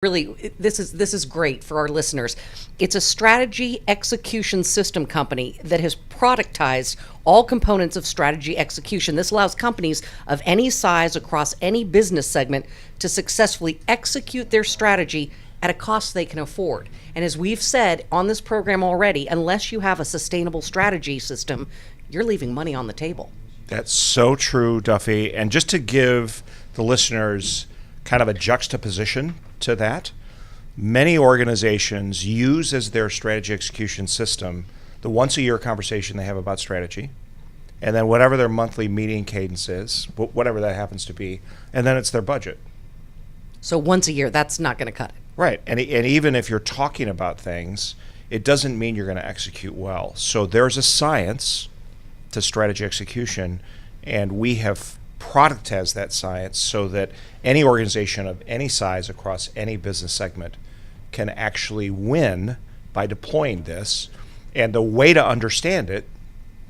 Really, this is great for our listeners. It's a strategy execution system company that has productized all components of strategy execution. This allows companies of any size across any business segment to successfully execute their strategy at a cost they can afford. And as we've said on this program already, unless you have a sustainable strategy system, you're leaving money on the table. That's so true, Duffy. And just to give the listeners kind of a juxtaposition to that, many organizations use as their strategy execution system the once-a-year conversation they have about strategy, and then whatever their monthly meeting cadence is, whatever that happens to be, and then it's their budget. So once a year, that's not going to cut it. Right. And even if you're talking about things, it doesn't mean you're going to execute well. So there's a science to strategy execution, and we have productized that science so that any organization of any size across any business segment can actually win by deploying this. And the way to understand it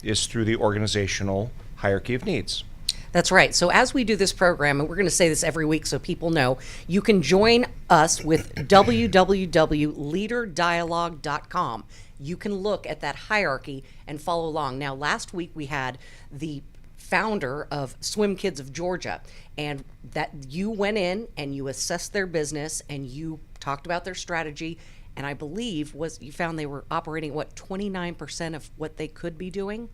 is through the organizational hierarchy of needs. That's right. So as we do this program, and we're going to say this every week so people know, you can join us with www.leaderdialogue.com. You can look at that hierarchy and follow along. Now, last week we had the founder of SwimKids of Georgia, and that you went in and you assessed their business and you talked about their strategy, and I believe you found they were operating 29% of what they could be doing.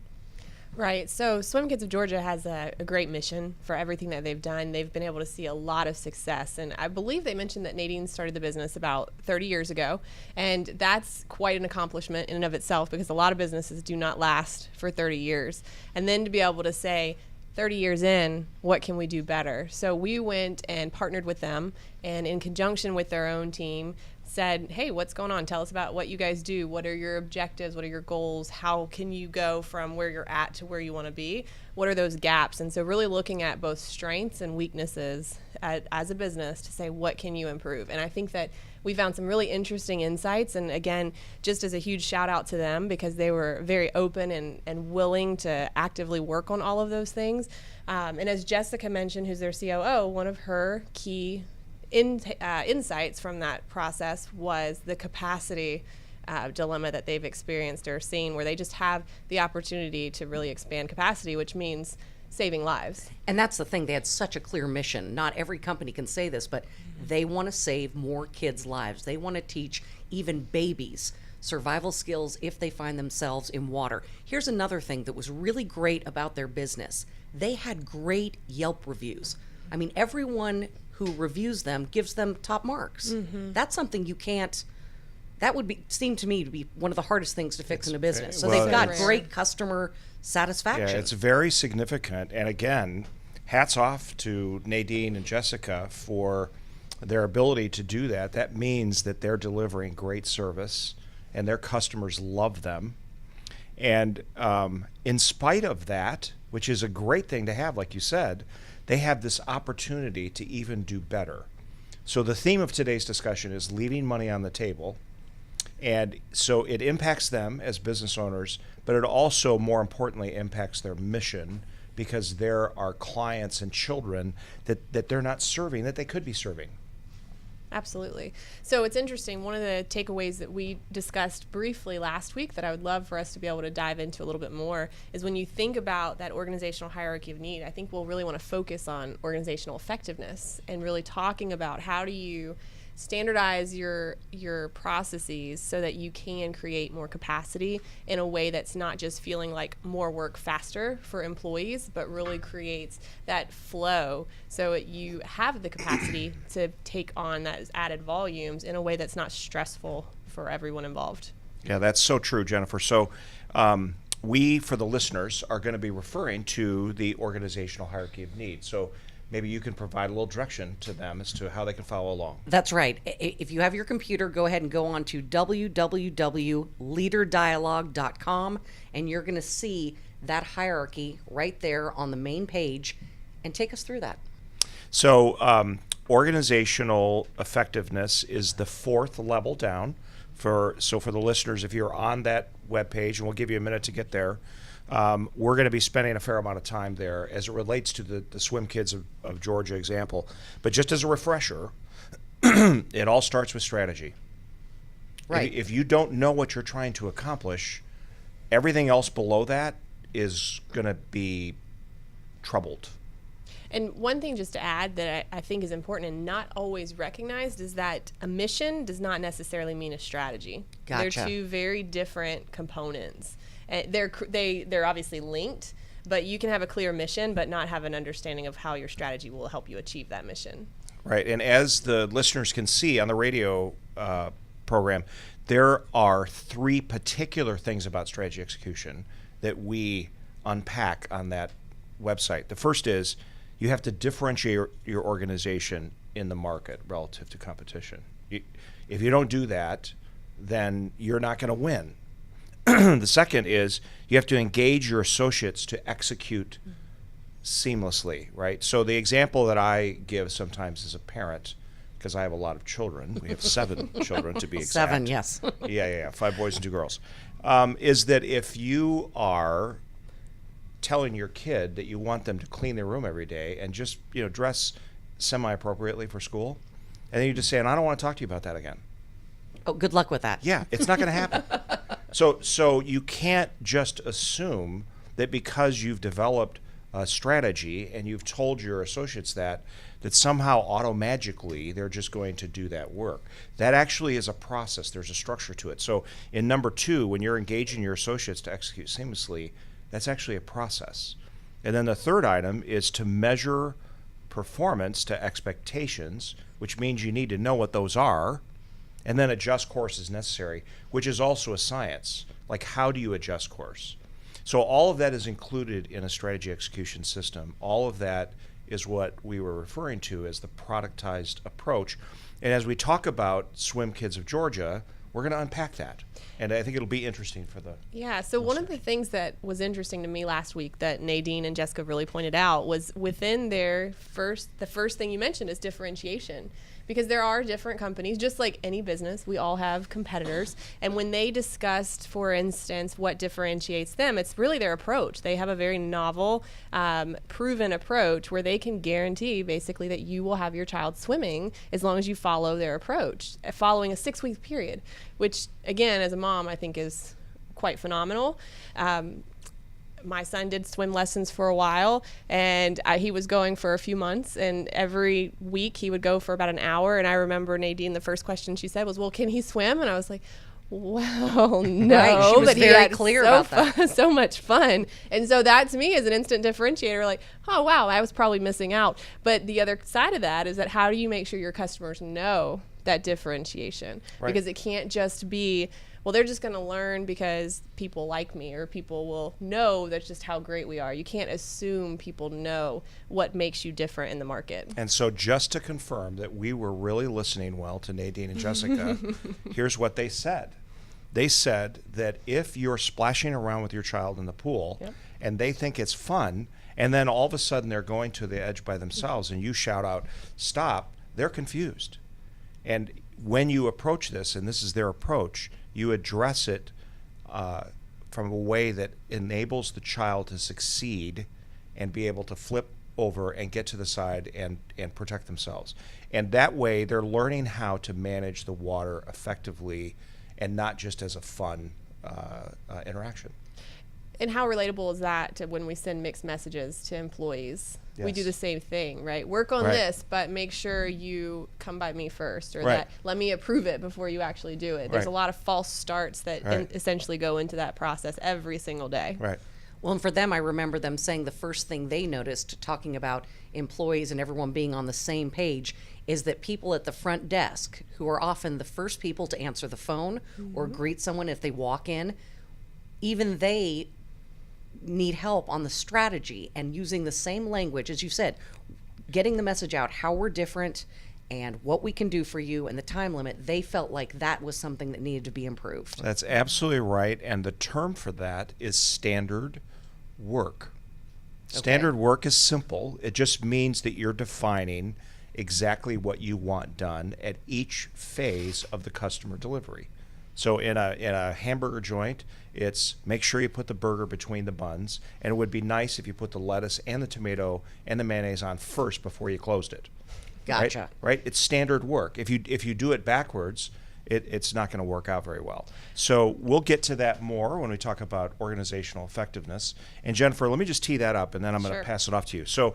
Right. So SwimKids of Georgia has a great mission for everything that they've done. They've been able to see a lot of success. And I believe they mentioned that Nadyne started the business about 30 years ago. And that's quite an accomplishment in and of itself, because a lot of businesses do not last for 30 years. And then to be able to say, 30 years in, what can we do better? So we went and partnered with them, and in conjunction with their own team, said, hey, what's going on? Tell us about what you guys do. What are your objectives? What are your goals? How can you go from where you're at to where you want to be? What are those gaps? And so really looking at both strengths and weaknesses as a business to say, what can you improve? And I think that we found some really interesting insights. And again, just as a huge shout out to them, because they were very open and willing to actively work on all of those things. And as Jessica mentioned, who's their COO, one of her key insights from that process was the capacity dilemma that they've experienced or seen, where they just have the opportunity to really expand capacity, which means saving lives. And that's the thing. They had such a clear mission. Not every company can say this, but they want to save more kids' lives. They want to teach even babies survival skills if they find themselves in water. Here's another thing that was really great about their business. They had great Yelp reviews. I mean, everyone who reviews them gives them top marks. Mm-hmm. That's something you can't, that would seem to me to be one of the hardest things to fix in a business. So they've got great customer satisfaction. Yeah, it's very significant. And again, hats off to Nadyne and Jessica for their ability to do that. That means that they're delivering great service and their customers love them. And in spite of that, which is a great thing to have, like you said, they have this opportunity to even do better. So the theme of today's discussion is leaving money on the table. And so it impacts them as business owners, but it also, more importantly, impacts their mission, because there are clients and children that they're not serving that they could be serving. Absolutely. So it's interesting. One of the takeaways that we discussed briefly last week that I would love for us to be able to dive into a little bit more is when you think about that organizational hierarchy of need, I think we'll really want to focus on organizational effectiveness and really talking about how do you standardize your processes so that you can create more capacity in a way that's not just feeling like more work faster for employees, but really creates that flow so you have the capacity to take on those added volumes in a way that's not stressful for everyone involved. Yeah, that's so true, Jennifer. So we, for the listeners, are going to be referring to the organizational hierarchy of needs. So maybe you can provide a little direction to them as to how they can follow along. That's right. If you have your computer, go ahead and go on to www.leaderdialogue.com, and you're going to see that hierarchy right there on the main page, and take us through that. So organizational effectiveness is the fourth level down. For the listeners, if you're on that webpage, and we'll give you a minute to get there, we're going to be spending a fair amount of time there as it relates to the SwimKids of Georgia example. But just as a refresher, it all starts with strategy. Right. If you don't know what you're trying to accomplish, everything else below that is going to be troubled. And one thing just to add that I think is important and not always recognized is that a mission does not necessarily mean a strategy. Gotcha. They're two very different components. They're obviously linked, but you can have a clear mission but not have an understanding of how your strategy will help you achieve that mission. Right, and as the listeners can see on the radio program, there are 3 particular things about strategy execution that we unpack on that website. The first is you have to differentiate your organization in the market relative to competition. If you don't do that, then you're not going to win. The second is you have to engage your associates to execute seamlessly, right? So the example that I give sometimes as a parent, because I have a lot of children, we have 7 children to be exact. 7, yes. Yeah, 5 boys and 2 girls, is that if you are telling your kid that you want them to clean their room every day and just dress semi-appropriately for school, and then you just say, and I don't want to talk to you about that again. Oh, good luck with that. Yeah, it's not going to happen. So you can't just assume that because you've developed a strategy and you've told your associates that somehow auto-magically they're just going to do that work. That actually is a process. There's a structure to it. So in number 2, when you're engaging your associates to execute seamlessly, that's actually a process. And then the third item is to measure performance to expectations, which means you need to know what those are, and then adjust course as necessary, which is also a science. Like, how do you adjust course? So all of that is included in a strategy execution system. All of that is what we were referring to as the productized approach. And as we talk about SwimKids of Georgia, we're going to unpack that. And I think it'll be interesting for the Yeah, so one of the things that was interesting to me last week that Nadyne and Jessica really pointed out was within the first thing you mentioned is differentiation. Because there are different companies, just like any business, we all have competitors. And when they discussed, for instance, what differentiates them, it's really their approach. They have a very novel, proven approach where they can guarantee basically that you will have your child swimming as long as you follow their approach, following a 6-week period, which, again, as a mom, I think is quite phenomenal. My son did swim lessons for a while, and he was going for a few months, and every week he would go for about an hour. And I remember Nadyne, the first question she said was, well, can he swim? And I was like, well, no. Right, she was but very he had clear about that. So much fun. And so that to me is an instant differentiator, like, oh, wow, I was probably missing out. But the other side of that is that how do you make sure your customers know that differentiation? Right. Because it can't just be, well, they're just going to learn because people like me, or people will know that's just how great we are. You can't assume people know what makes you different in the market. And so just to confirm that we were really listening well to Nadyne and Jessica, here's what they said. They said that if you're splashing around with your child in the pool, Yep. and they think it's fun, and then all of a sudden they're going to the edge by themselves and you shout out, stop, they're confused. And when you approach this, and this is their approach, you address it from a way that enables the child to succeed and be able to flip over and get to the side and protect themselves. And that way they're learning how to manage the water effectively and not just as a fun interaction. And how relatable is that to when we send mixed messages to employees? We do Yes. the same thing, right? Work on Right. this, but make sure you come by me first, or Right. that let me approve it before you actually do it. There's Right. a lot of false starts that Right. essentially go into that process every single day. Right. Well, and for them, I remember them saying the first thing they noticed, talking about employees and everyone being on the same page, is that people at the front desk, who are often the first people to answer the phone or greet someone if they walk in, even they need help on the strategy and using the same language, as you said, getting the message out, how we're different and what we can do for you and the time limit. They felt like that was something that needed to be improved. That's absolutely right. And the term for that is standard work. Standard work is simple. It just means that you're defining exactly what you want done at each phase of the customer delivery. So in a hamburger joint, it's make sure you put the burger between the buns, and it would be nice if you put the lettuce and the tomato and the mayonnaise on first before you closed it. Gotcha. Right? It's standard work. If you do it backwards, it's not going to work out very well. So we'll get to that more when we talk about organizational effectiveness. And Jennifer, let me just tee that up, and then I'm going to pass it off to you. So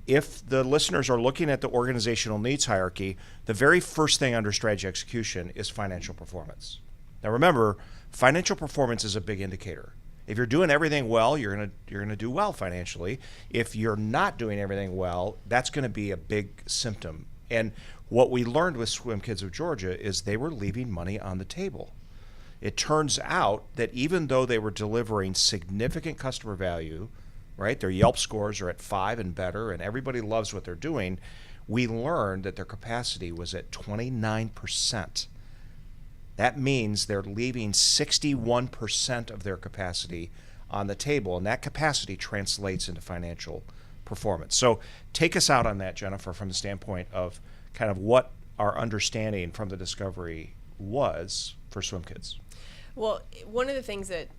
if the listeners are looking at the organizational needs hierarchy, the very first thing under strategy execution is financial performance. Now remember, financial performance is a big indicator. If you're doing everything well, you're gonna do well financially. If you're not doing everything well, that's going to be a big symptom. And what we learned with SwimKids of Georgia is they were leaving money on the table. It turns out that even though they were delivering significant customer value, right? Their Yelp scores are at 5 and better, and everybody loves what they're doing. We learned that their capacity was at 29%. That means they're leaving 61% of their capacity on the table, and that capacity translates into financial performance. So take us out on that, Jennifer, from the standpoint of kind of what our understanding from the discovery was for SwimKids. Well, one of the things that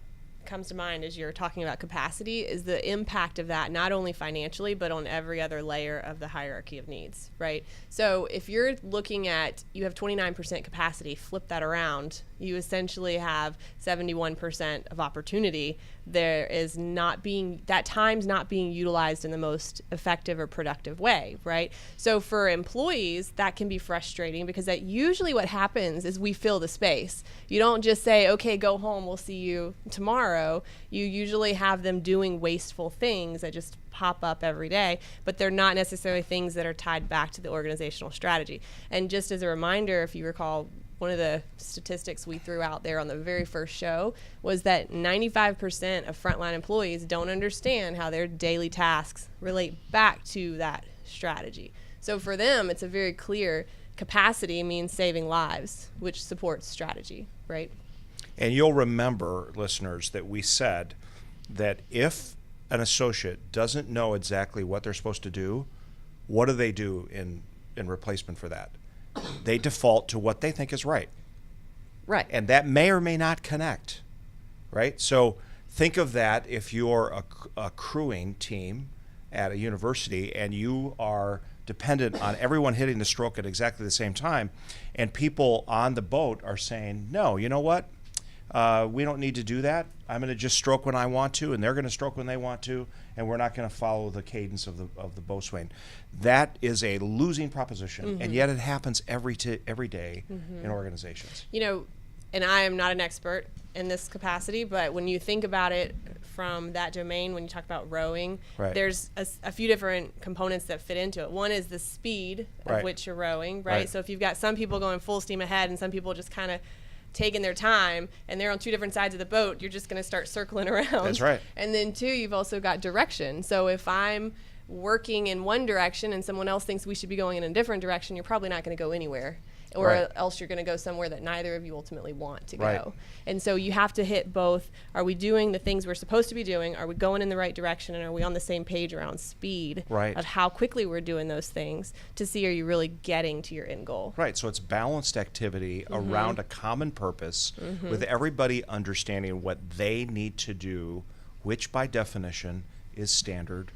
comes to mind as you're talking about capacity is the impact of that, not only financially, but on every other layer of the hierarchy of needs, right? So if you're looking at, you have 29% capacity, flip that around, you essentially have 71% of opportunity. There is that time's not being utilized in the most effective or productive way, right? So for employees, that can be frustrating because that usually what happens is we fill the space. You don't just say, okay, go home, we'll see you tomorrow. You usually have them doing wasteful things that just pop up every day, but they're not necessarily things that are tied back to the organizational strategy. And just as a reminder, if you recall, one of the statistics we threw out there on the very first show was that 95% of frontline employees don't understand how their daily tasks relate back to that strategy. So for them, it's a very clear capacity means saving lives, which supports strategy, right? And you'll remember, listeners, that we said that if an associate doesn't know exactly what they're supposed to do, what do they do in replacement for that? They default to what they think is right. Right. And that may or may not connect, right? So think of that if you're a crewing team at a university and you are dependent on everyone hitting the stroke at exactly the same time, and people on the boat are saying, no, you know what? We don't need to do that. I'm going to just stroke when I want to, and they're going to stroke when they want to, and we're not going to follow the cadence of the bow swing. That is a losing proposition, and yet it happens every day in organizations. You know, and I am not an expert in this capacity, but when you think about it from that domain, when you talk about rowing, there's a few different components that fit into it. One is the speed of which you're rowing, right? So if you've got some people going full steam ahead and some people just kind of taking their time and they're on two different sides of the boat, you're just going to start circling around. That's right. And then two, you've also got direction. So if I'm working in one direction and someone else thinks we should be going in a different direction, you're probably not going to go anywhere. Or else you're going to go somewhere that neither of you ultimately want to go. And so you have to hit both. Are we doing the things we're supposed to be doing? Are we going in the right direction? And are we on the same page around speed of how quickly we're doing those things to see, are you really getting to your end goal? Right. So it's balanced activity around a common purpose with everybody understanding what they need to do, which by definition is standard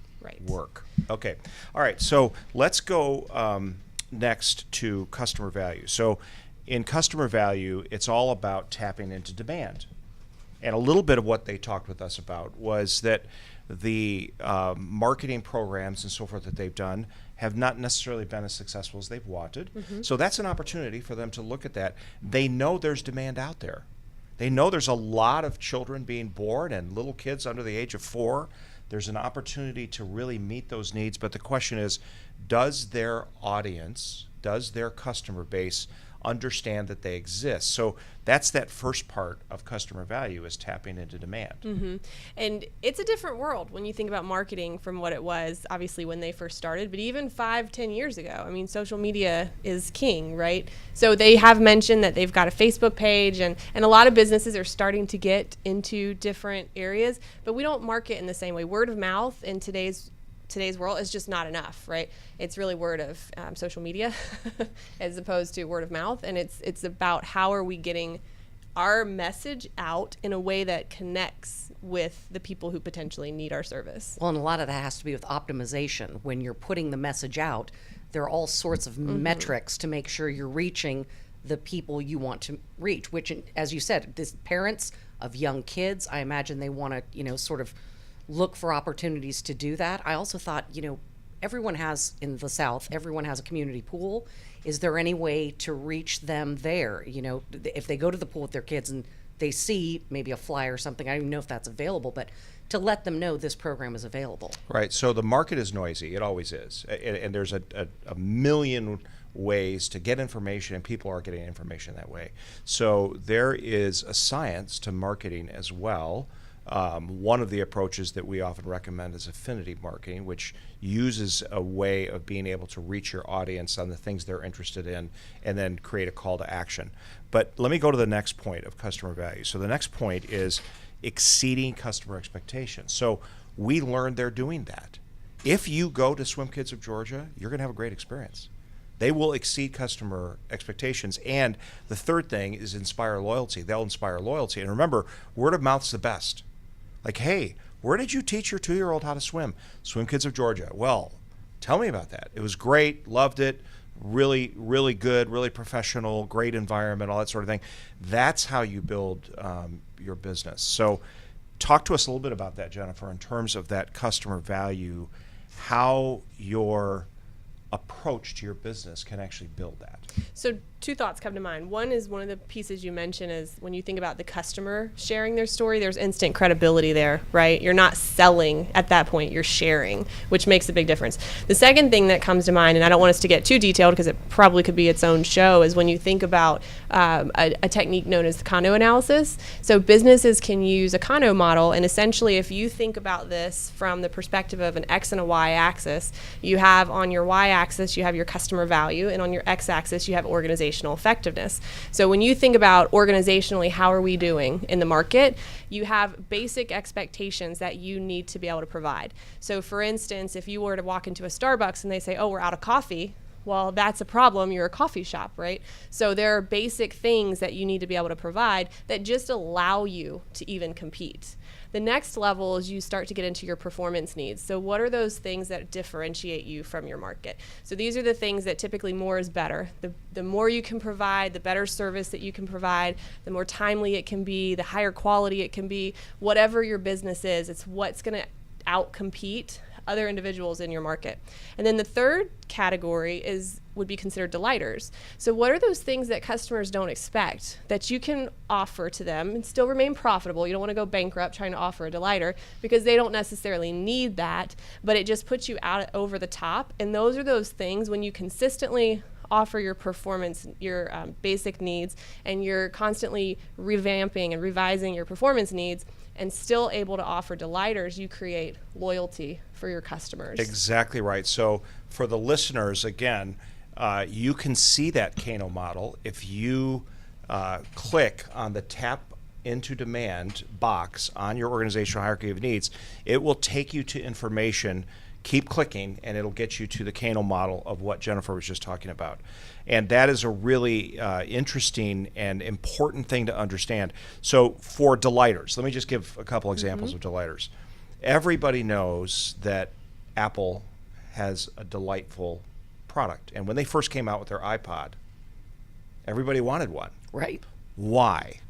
work. Okay. All right. So let's go next to customer value. So in customer value, it's all about tapping into demand. And a little bit of what they talked with us about was that the marketing programs and so forth that they've done have not necessarily been as successful as they've wanted. So that's an opportunity for them to look at that. They know there's demand out there. They know there's a lot of children being born and little kids under the age of 4. There's an opportunity to really meet those needs. But the question is, does their audience, does their customer base understand that they exist? So that's that first part of customer value, is tapping into demand. And it's a different world when you think about marketing from what it was, obviously, when they first started, but even 5-10 years ago. I mean, social media is king, right? So they have mentioned that they've got a Facebook page, and a lot of businesses are starting to get into different areas, but we don't market in the same way. Word of mouth in today's world is just not enough, right? It's really word of social media as opposed to word of mouth, and it's about how are we getting our message out in a way that connects with the people who potentially need our service. Well, and a lot of that has to be with optimization. When you're putting the message out, There are all sorts of metrics to make sure you're reaching the people you want to reach, which, as you said, this parents of young kids, I imagine they want to, sort of look for opportunities to do that. I also thought, everyone has, in the South, everyone has a community pool. Is there any way to reach them there? If they go to the pool with their kids and they see maybe a flyer or something, I don't even know if that's available, but to let them know this program is available. Right. So the market is noisy. It always is. And there's a million ways to get information, and people are getting information that way. So there is a science to marketing as well. One of the approaches that we often recommend is affinity marketing, which uses a way of being able to reach your audience on the things they're interested in and then create a call to action. But let me go to the next point of customer value. So the next point is exceeding customer expectations. So we learned they're doing that. If you go to SwimKids of Georgia, you're going to have a great experience. They will exceed customer expectations. And the third thing is inspire loyalty. They'll inspire loyalty. And remember, word of mouth's the best. Like, hey, where did you teach your 2-year-old how to swim? SwimKids of Georgia. Well, tell me about that. It was great, loved it, really, really good, really professional, great environment, all that sort of thing. That's how you build your business. So talk to us a little bit about that, Jennifer, in terms of that customer value, how your approach to your business can actually build that. So 2 thoughts come to mind. One is one of the pieces you mentioned is when you think about the customer sharing their story, there's instant credibility there, right? You're not selling at that point, you're sharing, which makes a big difference. The second thing that comes to mind, and I don't want us to get too detailed because it probably could be its own show, is when you think about a technique known as the Kano analysis. So businesses can use a Kano model, and essentially if you think about this from the perspective of an X and a Y axis, you have on your Y axis, you have your customer value, and on your X axis, you have organizational effectiveness. So when you think about organizationally, how are we doing in the market, you have basic expectations that you need to be able to provide. So for instance, if you were to walk into a Starbucks and they say, oh, we're out of coffee, well, that's a problem. You're a coffee shop, right? So there are basic things that you need to be able to provide that just allow you to even compete. The next level is you start to get into your performance needs. So what are those things that differentiate you from your market? So these are the things that typically more is better. The more you can provide, the better service that you can provide, the more timely it can be, the higher quality it can be. Whatever your business is, it's what's going to outcompete other individuals in your market. And then the third category would be considered delighters. So what are those things that customers don't expect that you can offer to them and still remain profitable? You don't want to go bankrupt trying to offer a delighter because they don't necessarily need that, but it just puts you out over the top. And those are those things when you consistently offer your performance, your basic needs, and you're constantly revamping and revising your performance needs and still able to offer delighters, you create loyalty for your customers. Exactly right. So for the listeners, again, you can see that Kano model if you click on the tap into demand box on your organizational hierarchy of needs. It will take you to information. Keep clicking, and it'll get you to the Kano model of what Jennifer was just talking about. And that is a really interesting and important thing to understand. So for delighters, let me just give a couple examples of delighters. Everybody knows that Apple has a delightful product. And when they first came out with their iPod, everybody wanted one. Right. Why?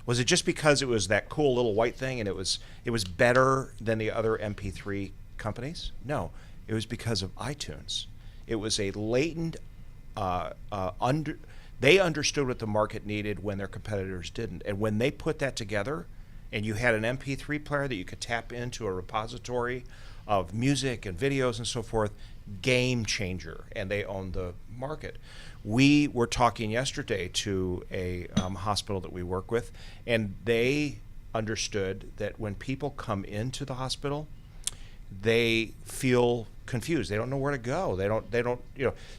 Was it just because it was that cool little white thing and it was better than the other MP3 companies? No, it was because of iTunes. It was a latent they understood what the market needed when their competitors didn't. And when they put that together and you had an MP3 player that you could tap into a repository of music and videos and so forth, game changer, and they owned the market. We were talking yesterday to a hospital that we work with, and they understood that when people come into the hospital, they feel confused. They don't know where to go. They don't,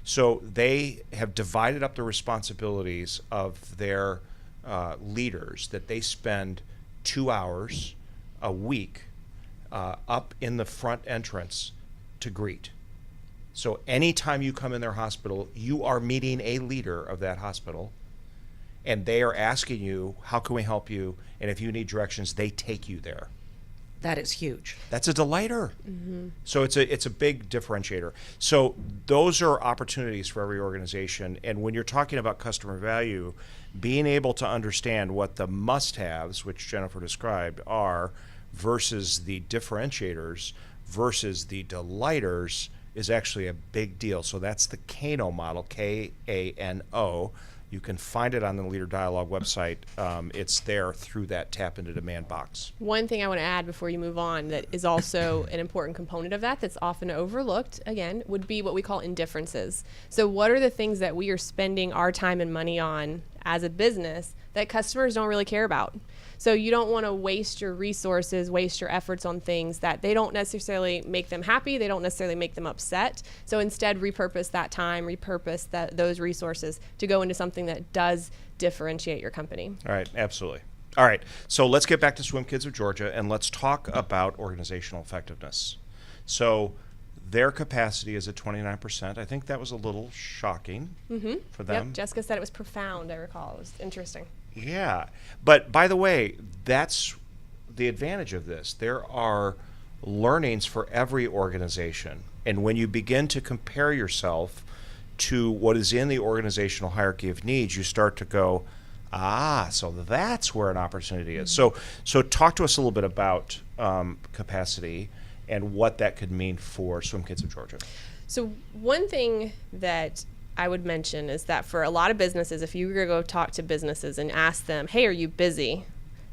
so they have divided up the responsibilities of their leaders, that they spend 2 hours a week up in the front entrance to greet. So anytime you come in their hospital, you are meeting a leader of that hospital, and they are asking you, how can we help you? And if you need directions, they take you there. That is huge. That's a delighter. So it's a big differentiator. So those are opportunities for every organization. And when you're talking about customer value, being able to understand what the must-haves, which Jennifer described, are versus the differentiators versus the delighters is actually a big deal. So that's the Kano model, K-A-N-O. You can find it on the Leader Dialogue website. It's there through that tap into demand box. One thing I want to add before you move on that is also an important component of that's often overlooked, again, would be what we call indifferences. So what are the things that we are spending our time and money on as a business that customers don't really care about? So you don't want to waste your resources, waste your efforts on things that they don't necessarily make them happy, they don't necessarily make them upset. So instead, repurpose that time, repurpose those resources to go into something that does differentiate your company. All right, absolutely. All right, so let's get back to SwimKids of Georgia and let's talk about organizational effectiveness. So their capacity is at 29%. I think that was a little shocking for them. Yep, Jessica said it was profound, I recall. It was interesting. Yeah, but by the way, that's the advantage of this. There are learnings for every organization. And when you begin to compare yourself to what is in the organizational hierarchy of needs, you start to go, so that's where an opportunity is. So talk to us a little bit about capacity and what that could mean for SwimKids of Georgia. So one thing that I would mention is that for a lot of businesses, if you were to go talk to businesses and ask them, hey, are you busy?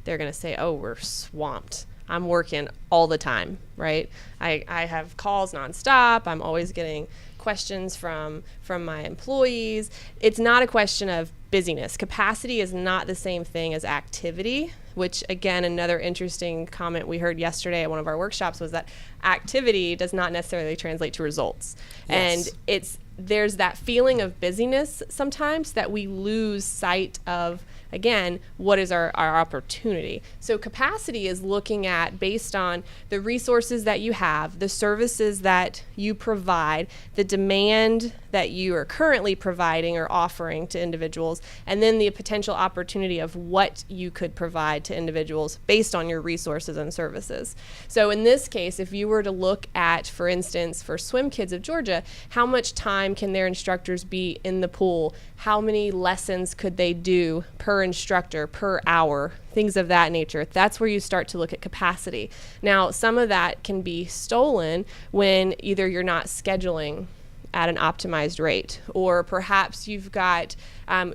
They're going to say, oh, we're swamped. I'm working all the time, right? I have calls nonstop. I'm always getting questions from my employees. It's not a question of busyness. Capacity is not the same thing as activity, which again, another interesting comment we heard yesterday at one of our workshops was that activity does not necessarily translate to results. Yes. And there's that feeling of busyness sometimes that we lose sight of, again, what is our opportunity. So capacity is looking at, based on the resources that you have, the services that you provide, the demand that you are currently providing or offering to individuals, and then the potential opportunity of what you could provide to individuals based on your resources and services. So in this case, if you were to look at, for instance, for SwimKids of Georgia, how much time can their instructors be in the pool? How many lessons could they do per instructor, per hour? Things of that nature. That's where you start to look at capacity. Now, some of that can be stolen when either you're not scheduling at an optimized rate, or perhaps you've got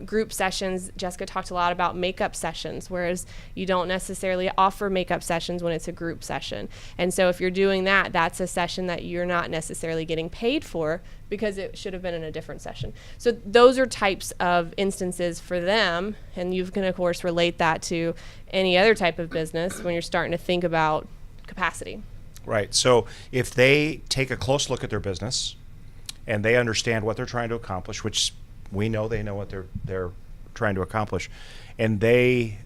group sessions. Jessica talked a lot about makeup sessions, whereas you don't necessarily offer makeup sessions when it's a group session. And so if you're doing that, that's a session that you're not necessarily getting paid for because it should have been in a different session. So those are types of instances for them, and you can, of course, relate that to any other type of business when you're starting to think about capacity. Right. So if they take a close look at their business and they understand what they're trying to accomplish, which we know they know what they're trying to accomplish, and they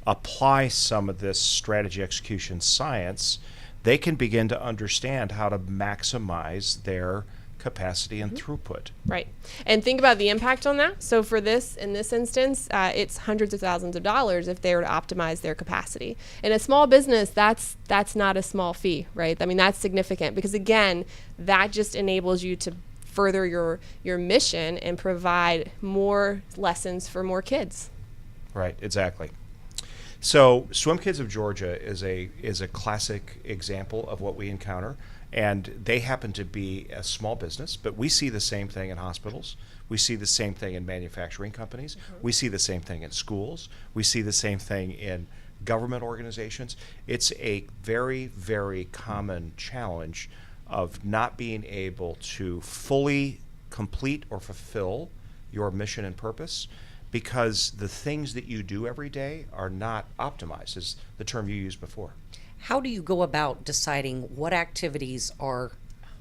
apply some of this strategy execution science, they can begin to understand how to maximize their capacity and throughput. Right. And think about the impact on that. So for this, in this instance, it's hundreds of thousands of dollars if they were to optimize their capacity. In a small business, that's not a small fee, right? I mean, that's significant because, again, that just enables you to further your mission and provide more lessons for more kids. Right, exactly. So SwimKids of Georgia is a classic example of what we encounter. And they happen to be a small business, but we see the same thing in hospitals. We see the same thing in manufacturing companies. We see the same thing in schools. We see the same thing in government organizations. It's a very, very common challenge of not being able to fully complete or fulfill your mission and purpose because the things that you do every day are not optimized, is the term you used before. How do you go about deciding what activities are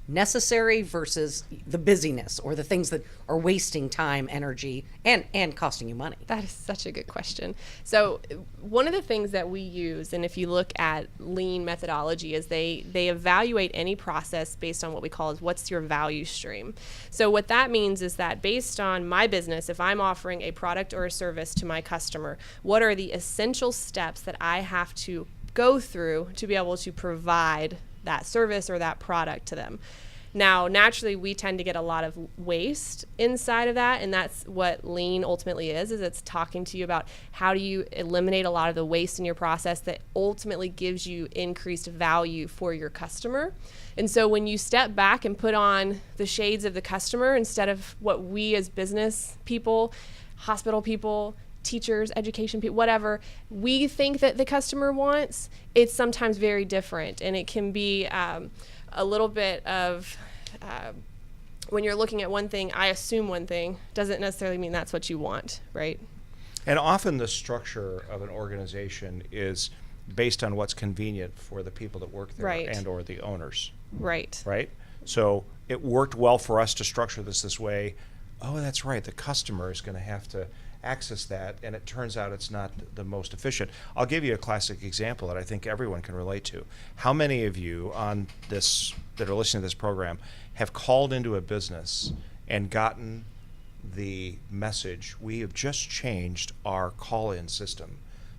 necessary versus the busyness or the things that are wasting time, energy, and costing you money? That is such a good question. So one of the things that we use, and if you look at lean methodology, is they evaluate any process based on what we call is what's your value stream. So what that means is that based on my business, if I'm offering a product or a service to my customer, what are the essential steps that I have to go through to be able to provide that service or that product to them. Now, naturally, we tend to get a lot of waste inside of that, and that's what lean ultimately is it's talking to you about how do you eliminate a lot of the waste in your process that ultimately gives you increased value for your customer. And so when you step back and put on the shades of the customer instead of what we as business people, hospital people, teachers, education people, whatever, we think that the customer wants, it's sometimes very different, and it can be a little bit of when you're looking at one thing, I assume one thing doesn't necessarily mean that's what you want, right? And often the structure of an organization is based on what's convenient for the people that work there Right. and or the owners. Right. Right? So it worked well for us to structure this way. Oh, that's right. The customer is going to have to access that, and it turns out it's not the most efficient. I'll give you a classic example that I think everyone can relate to. How many of you on this that are listening to this program have called into a business and gotten the message, we have just changed our call-in system.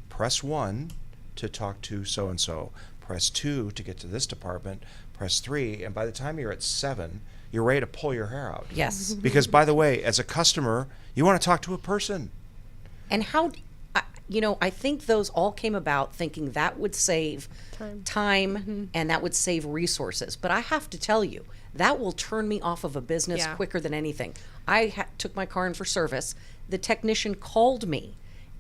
Press 1 to talk to so-and-so. Press 2 to get to this department. Press 3, and by the time you're at 7, you're ready to pull your hair out. Yes. Because, by the way, as a customer, you want to talk to a person. And how, I think those all came about thinking that would save time and that would save resources. But I have to tell you, that will turn me off of a business Yeah. quicker than anything. I took my car in for service. The technician called me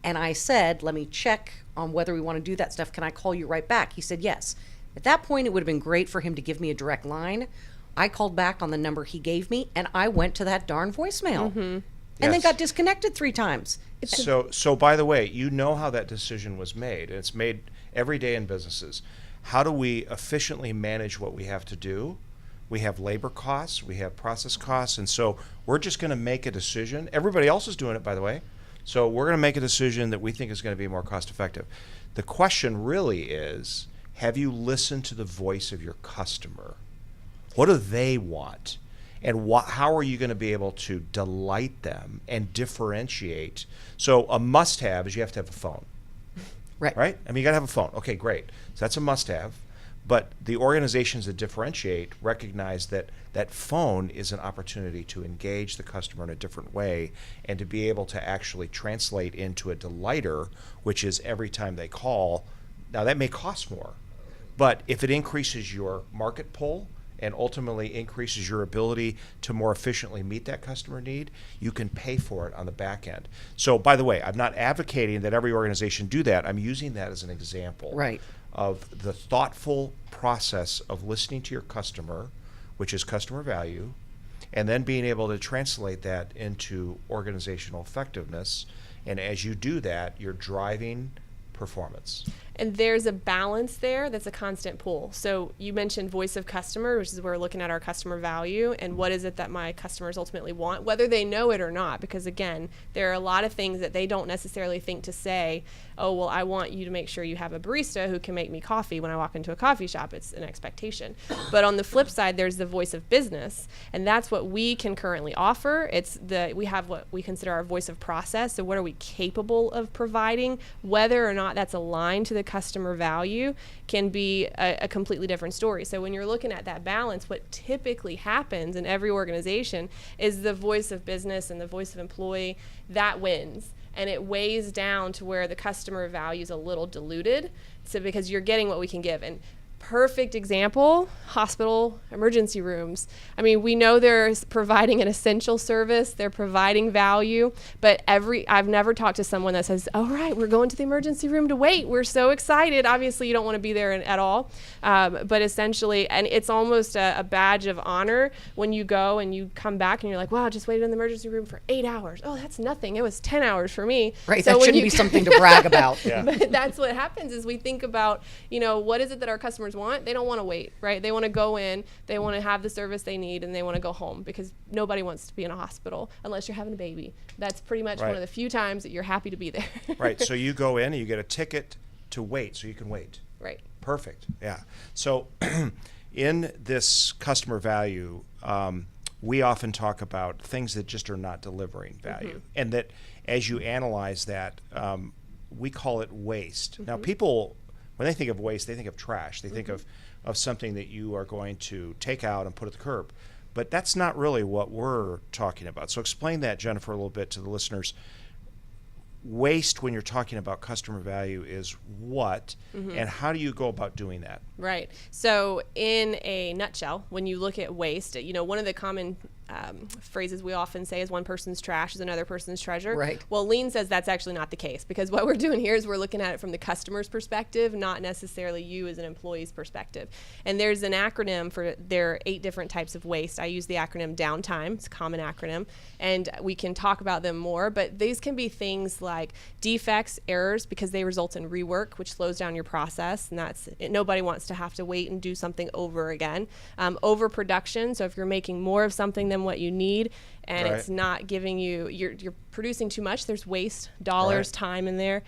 and I said, let me check on whether we want to do that stuff. Can I call you right back? He said, yes. At that point, it would have been great for him to give me a direct line. I called back on the number he gave me and I went to that darn voicemail. And then Yes. got disconnected 3 times. So by the way, you know how that decision was made. It's made every day in businesses. How do we efficiently manage what we have to do? We have labor costs, we have process costs, and so we're just going to make a decision. Everybody else is doing it, by the way. So we're going to make a decision that we think is going to be more cost effective. The question really is, have you listened to the voice of your customer? What do they want? And how are you going to be able to delight them and differentiate? So a must-have is you have to have a phone, Right. right? I mean, you got to have a phone. Okay, great. So that's a must-have. But the organizations that differentiate recognize that that phone is an opportunity to engage the customer in a different way and to be able to actually translate into a delighter, which is every time they call. Now, that may cost more, but if it increases your market pull and ultimately increases your ability to more efficiently meet that customer need, you can pay for it on the back end. So, by the way, I'm not advocating that every organization do that. I'm using that as an example Right. of the thoughtful process of listening to your customer, which is customer value, and then being able to translate that into organizational effectiveness. And as you do that, you're driving performance. And there's a balance there that's a constant pull. So you mentioned voice of customer, which is where we're looking at our customer value and what is it that my customers ultimately want, whether they know it or not. Because again, there are a lot of things that they don't necessarily think to say, oh, well, I want you to make sure you have a barista who can make me coffee when I walk into a coffee shop. It's an expectation. But on the flip side, there's the voice of business. And that's what we can currently offer. We have what we consider our voice of process. So what are we capable of providing? Whether or not that's aligned to the customer value can be a completely different story. So when you're looking at that balance, what typically happens in every organization is the voice of business and the voice of employee, that wins. And it weighs down to where the customer value is a little diluted. So because you're getting what we can give. And perfect example, hospital emergency rooms. I mean, we know they're providing an essential service, they're providing value, but I've never talked to someone that says, all right, we're going to the emergency room to wait. We're so excited. Obviously, you don't want to be there at all, but essentially, and it's almost a badge of honor when you go and you come back and you're like, wow, I just waited in the emergency room for 8 hours. Oh, that's nothing. It was 10 hours for me. Right. So That when shouldn't be something to brag about. Yeah. But that's what happens is we think about, what is it that our customers want? They don't want to wait, right? They want to go in, they want to have the service they need, and they want to go home because nobody wants to be in a hospital unless you're having a baby. That's pretty much Right. one of the few times that you're happy to be there. Right. So you go in and you get a ticket to wait, so you can wait. Right. Perfect. Yeah. So in this customer value, we often talk about things that just are not delivering value. And that as you analyze that, we call it waste. Now, people when they think of waste, they think of trash. They think of something that you are going to take out and put at the curb. But that's not really what we're talking about. So explain that, Jennifer, a little bit to the listeners. Waste, when you're talking about customer value, is what, and how do you go about doing that? Right. So in a nutshell, when you look at waste, one of the common phrases we often say is one person's trash is another person's treasure. Right. Well, Lean says that's actually not the case, because what we're doing here is we're looking at it from the customer's perspective, not necessarily you as an employee's perspective. And there's an acronym for there are 8 different types of waste. I use the acronym downtime. It's a common acronym, and we can talk about them more, but these can be things like defects, errors, because they result in rework, which slows down your process, and nobody wants to have to wait and do something over again. Overproduction, so if you're making more of something than what you need, and it's not giving you, you're producing too much, there's waste, dollars, time in there.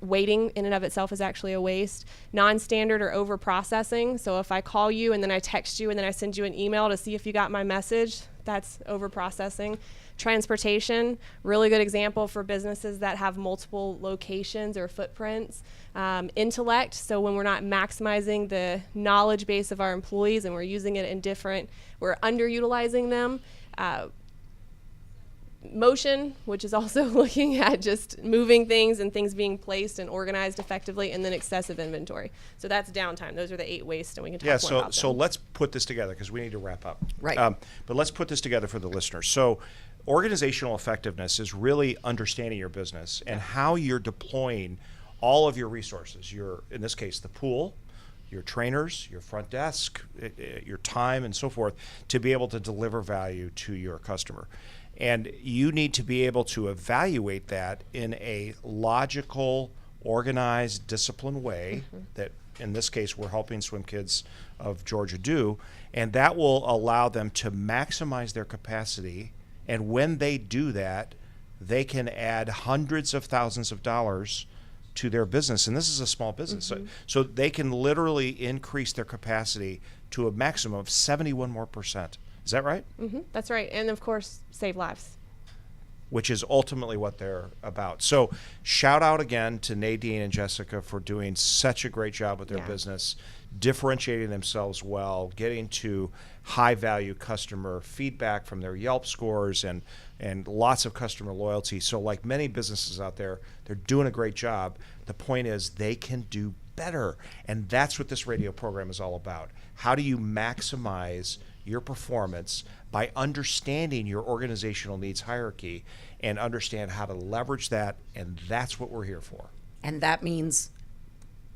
Waiting in and of itself is actually a waste. Non-standard or over processing, so if I call you and then I text you and then I send you an email to see if you got my message, that's over processing. Transportation, really good example for businesses that have multiple locations or footprints. Intellect, so when we're not maximizing the knowledge base of our employees and we're using it we're underutilizing them. Motion, which is also looking at just moving things and things being placed and organized effectively, and then excessive inventory. So that's downtime. Those are the 8 wastes, and we can talk more about them. So let's put this together because we need to wrap up. Right. But let's put this together for the listeners. So organizational effectiveness is really understanding your business and how you're deploying all of your resources. In this case, the pool, your trainers, your front desk, your time, and so forth, to be able to deliver value to your customer. And you need to be able to evaluate that in a logical, organized, disciplined way that, in this case, we're helping SwimKids of Georgia do. And that will allow them to maximize their capacity. And when they do that, they can add hundreds of thousands of dollars to their business. And this is a small business. So they can literally increase their capacity to a maximum of 71% more. Is that right? That's right. And of course, save lives. Which is ultimately what they're about. So shout out again to Nadyne and Jessica for doing such a great job with their business, differentiating themselves well, getting to high value customer feedback from their Yelp scores and lots of customer loyalty. So like many businesses out there, they're doing a great job. The point is they can do better. And that's what this radio program is all about. How do you maximize your performance by understanding your organizational needs hierarchy and understand how to leverage that, and that's what we're here for. And that means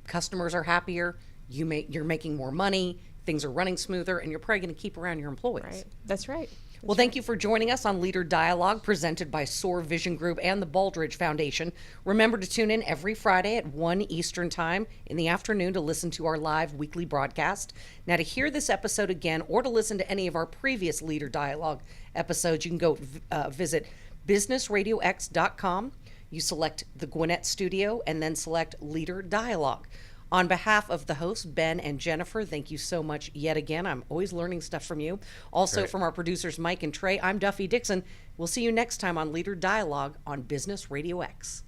customers are happier, you're making more money, things are running smoother, and you're probably going to keep around your employees. Right. That's right. Well, thank you for joining us on Leader Dialogue, presented by SOAR Vision Group and the Baldridge Foundation. Remember to tune in every Friday at 1 Eastern Time in the afternoon to listen to our live weekly broadcast. Now, to hear this episode again or to listen to any of our previous Leader Dialogue episodes, you can go visit businessradiox.com. You select the Gwinnett Studio and then select Leader Dialogue. On behalf of the hosts, Ben and Jennifer, thank you so much yet again. I'm always learning stuff from you. Also from our producers, Mike and Trey, I'm Duffy Dixon. We'll see you next time on Leader Dialogue on Business Radio X.